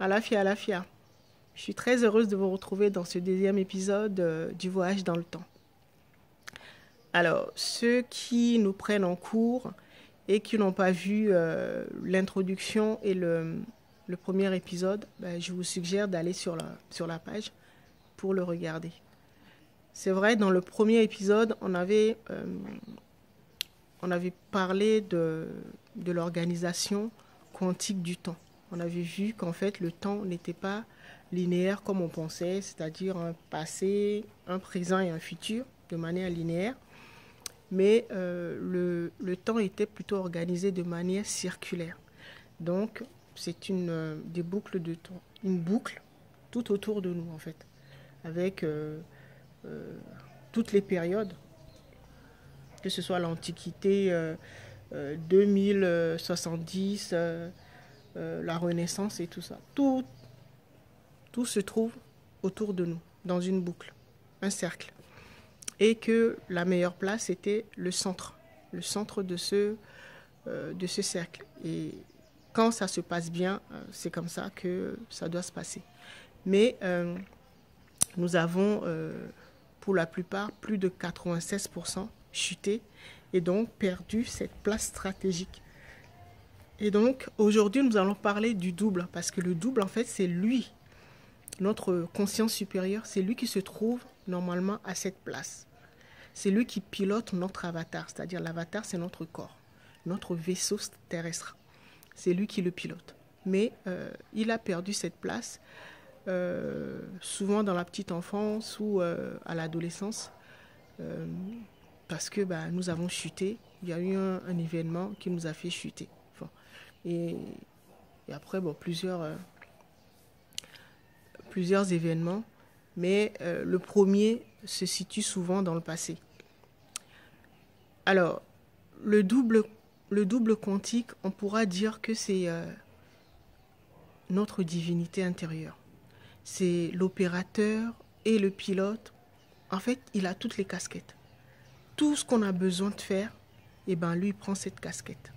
Alafia, Alafia. Je suis très heureuse de vous retrouver dans ce deuxième épisode du voyage dans le temps. Alors, ceux qui nous prennent en cours et qui n'ont pas vu l'introduction et le premier épisode, ben, je vous suggère d'aller sur la page pour le regarder. C'est vrai, dans le premier épisode, on avait parlé de l'organisation quantique du temps. On avait vu qu'en fait, le temps n'était pas linéaire comme on pensait, c'est-à-dire un passé, un présent et un futur de manière linéaire. Mais le temps était plutôt organisé de manière circulaire. Donc, c'est des boucles de temps, une boucle tout autour de nous, en fait, avec toutes les périodes, que ce soit l'Antiquité, 2070, la Renaissance et tout ça. Tout se trouve autour de nous, dans une boucle, un cercle. Et que la meilleure place était le centre de ce cercle. Et quand ça se passe bien, c'est comme ça que ça doit se passer. Mais nous avons, pour la plupart, plus de 96% chuté et donc perdu cette place stratégique. Et donc, aujourd'hui, nous allons parler du double, parce que le double, en fait, c'est lui, notre conscience supérieure, c'est lui qui se trouve normalement à cette place. C'est lui qui pilote notre avatar, c'est-à-dire l'avatar, c'est notre corps, notre vaisseau terrestre. C'est lui qui le pilote. Mais il a perdu cette place, souvent dans la petite enfance ou à l'adolescence, parce que nous avons chuté. Il y a eu un événement qui nous a fait chuter. Enfin, et après, plusieurs événements, mais le premier se situe souvent dans le passé. Alors, le double quantique, on pourra dire que c'est notre divinité intérieure. C'est l'opérateur et le pilote. En fait, il a toutes les casquettes. Tout ce qu'on a besoin de faire, lui prend cette casquette.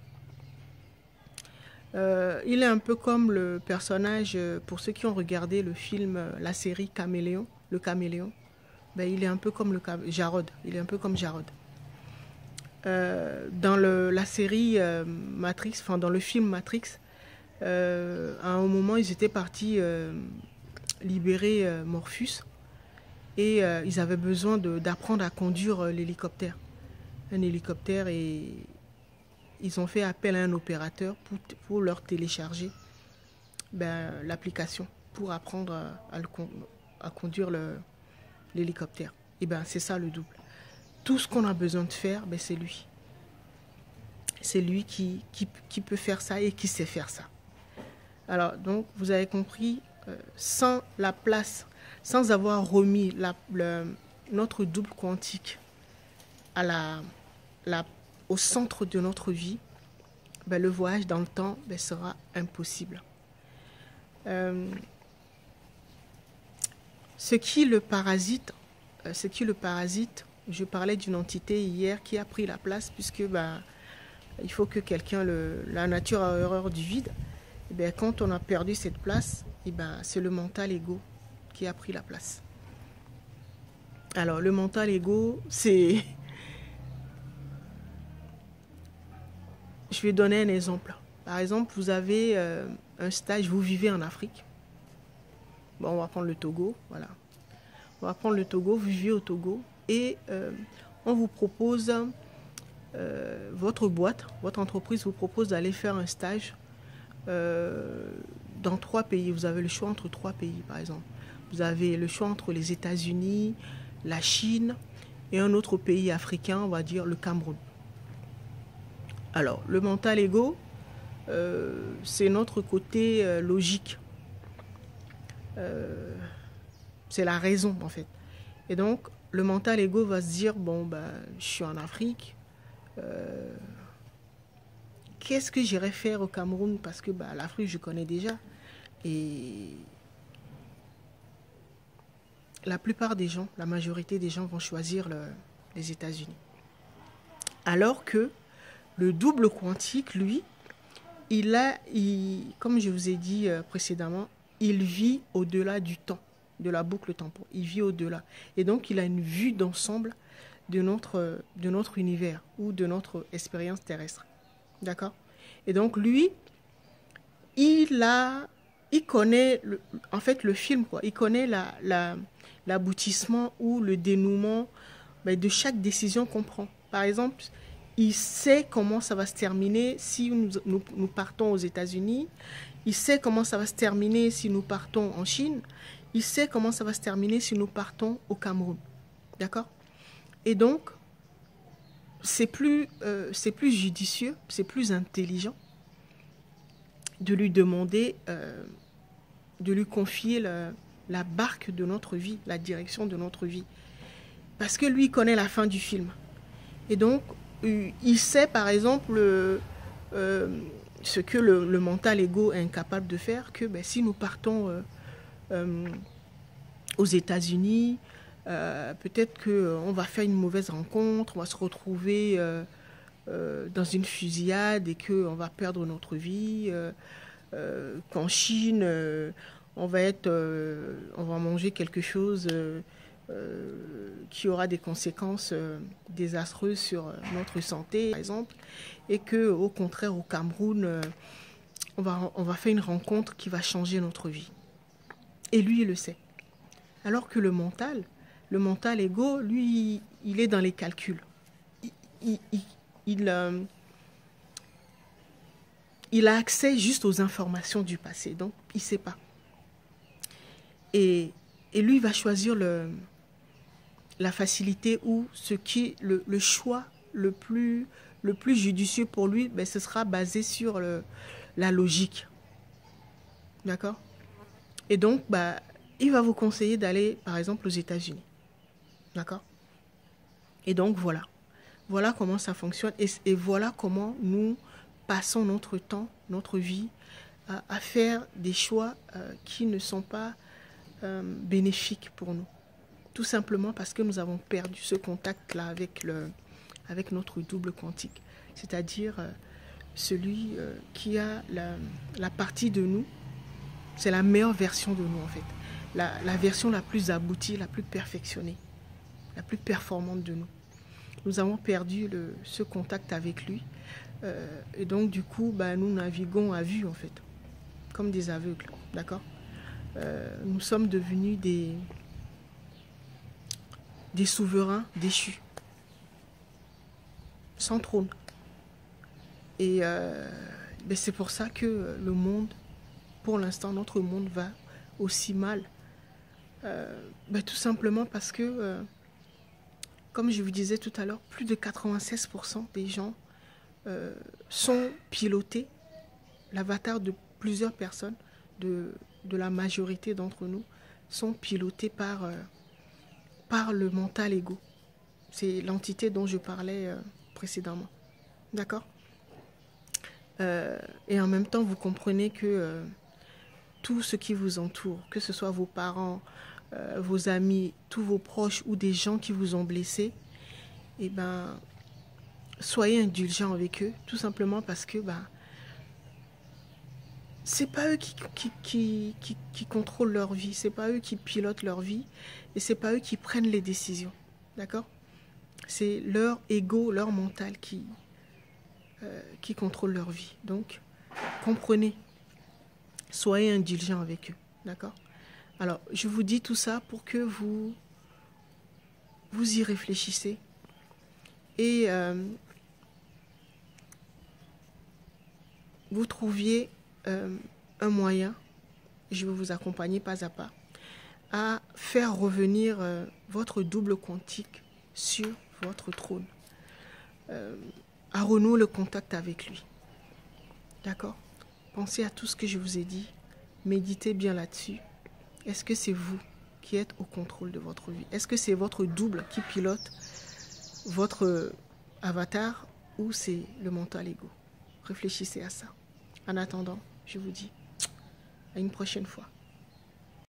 Il est un peu comme le personnage, pour ceux qui ont regardé le film, la série Caméléon, le Caméléon, il est un peu comme Jarod. Il est un peu comme Jarod. Dans la série Matrix, enfin dans le film Matrix, à un moment ils étaient partis libérer Morpheus et ils avaient besoin d'apprendre à conduire l'hélicoptère. Un hélicoptère, et ils ont fait appel à un opérateur pour leur télécharger l'application pour apprendre à conduire l'hélicoptère. Et c'est ça le double. Tout ce qu'on a besoin de faire, c'est lui. C'est lui qui peut faire ça et qui sait faire ça. Alors, donc, vous avez compris, sans la place, sans avoir remis notre double quantique au centre de notre vie, le voyage dans le temps sera impossible. Ce qui le parasite, je parlais d'une entité hier qui a pris la place, puisque il faut que quelqu'un, la nature a horreur du vide. Et quand on a perdu cette place, c'est le mental ego qui a pris la place. Alors le mental ego, c'est... Je vais donner un exemple. Par exemple, vous avez un stage, vous vivez en Afrique. Bon, on va prendre le Togo, voilà. On va prendre le Togo, vous vivez au Togo et on vous propose, votre entreprise vous propose d'aller faire un stage dans 3 pays. Vous avez le choix entre 3 pays, par exemple. Vous avez le choix entre les États-Unis, la Chine et un autre pays africain, on va dire le Cameroun. Alors, le mental ego, c'est notre côté logique. C'est la raison, en fait. Et donc, le mental ego va se dire, je suis en Afrique, qu'est-ce que j'irai faire au Cameroun? Parce que l'Afrique, je connais déjà. Et la plupart des gens, la majorité des gens vont choisir les États-Unis. Alors que le double quantique, lui, comme je vous ai dit précédemment, il vit au-delà du temps, de la boucle temporelle. Il vit au-delà. Et donc, il a une vue d'ensemble de notre univers ou de notre expérience terrestre. D'accord? Et donc, lui, il connaît, en fait, le film, quoi. Il connaît l'aboutissement ou le dénouement de chaque décision qu'on prend. Par exemple, il sait comment ça va se terminer si nous partons aux États-Unis. Il sait comment ça va se terminer si nous partons en Chine. Il sait comment ça va se terminer si nous partons au Cameroun. D'accord? Et donc, c'est plus judicieux, c'est plus intelligent de lui demander, de lui confier la barque de notre vie, la direction de notre vie. Parce que lui, il connaît la fin du film. Et donc, il sait, par exemple, ce que le mental ego est incapable de faire, que si nous partons aux États-Unis, peut-être qu'on va faire une mauvaise rencontre, on va se retrouver dans une fusillade et qu'on va perdre notre vie, qu'en Chine, on va manger quelque chose qui aura des conséquences désastreuses sur notre santé, par exemple, et qu'au contraire, au Cameroun, on va faire une rencontre qui va changer notre vie. Et lui, il le sait. Alors que le mental ego, lui, il est dans les calculs. Il a accès juste aux informations du passé, donc il ne sait pas. Et lui, il va choisir la facilité ou ce qui est le choix le plus judicieux pour lui, ce sera basé sur la logique. D'accord? Et donc, il va vous conseiller d'aller, par exemple, aux États-Unis. D'accord? Et donc, voilà. Voilà comment ça fonctionne. Et voilà comment nous passons notre temps, notre vie, à faire des choix qui ne sont pas bénéfiques pour nous. Tout simplement parce que nous avons perdu ce contact-là avec notre double quantique. C'est-à-dire celui qui a la partie de nous, c'est la meilleure version de nous en fait. La version la plus aboutie, la plus perfectionnée, la plus performante de nous. Nous avons perdu ce contact avec lui. Et donc du coup, nous naviguons à vue en fait, comme des aveugles, d'accord? Nous sommes devenus des souverains déchus, sans trône. Et c'est pour ça que le monde, pour l'instant, notre monde va aussi mal. Tout simplement parce que, comme je vous disais tout à l'heure, plus de 96% des gens sont pilotés, l'avatar de plusieurs personnes, de la majorité d'entre nous, sont pilotés par le mental ego. C'est l'entité dont je parlais précédemment. D'accord? Et en même temps, vous comprenez que tout ce qui vous entoure, que ce soit vos parents, vos amis, tous vos proches ou des gens qui vous ont blessé, soyez indulgents avec eux, tout simplement parce que c'est pas eux qui contrôlent leur vie, c'est pas eux qui pilotent leur vie et c'est pas eux qui prennent les décisions, d'accord? C'est leur ego, leur mental qui contrôle leur vie. Donc, comprenez, soyez indulgents avec eux, d'accord? Alors, je vous dis tout ça pour que vous y réfléchissez et vous trouviez un moyen, je vais vous accompagner pas à pas, à faire revenir votre double quantique sur votre trône, à renouer le contact avec lui. D'accord? Pensez à tout ce que je vous ai dit, méditez bien là-dessus. Est-ce que c'est vous qui êtes au contrôle de votre vie? Est-ce que c'est votre double qui pilote votre avatar ou c'est le mental ego? Réfléchissez à ça. En attendant, je vous dis à une prochaine fois.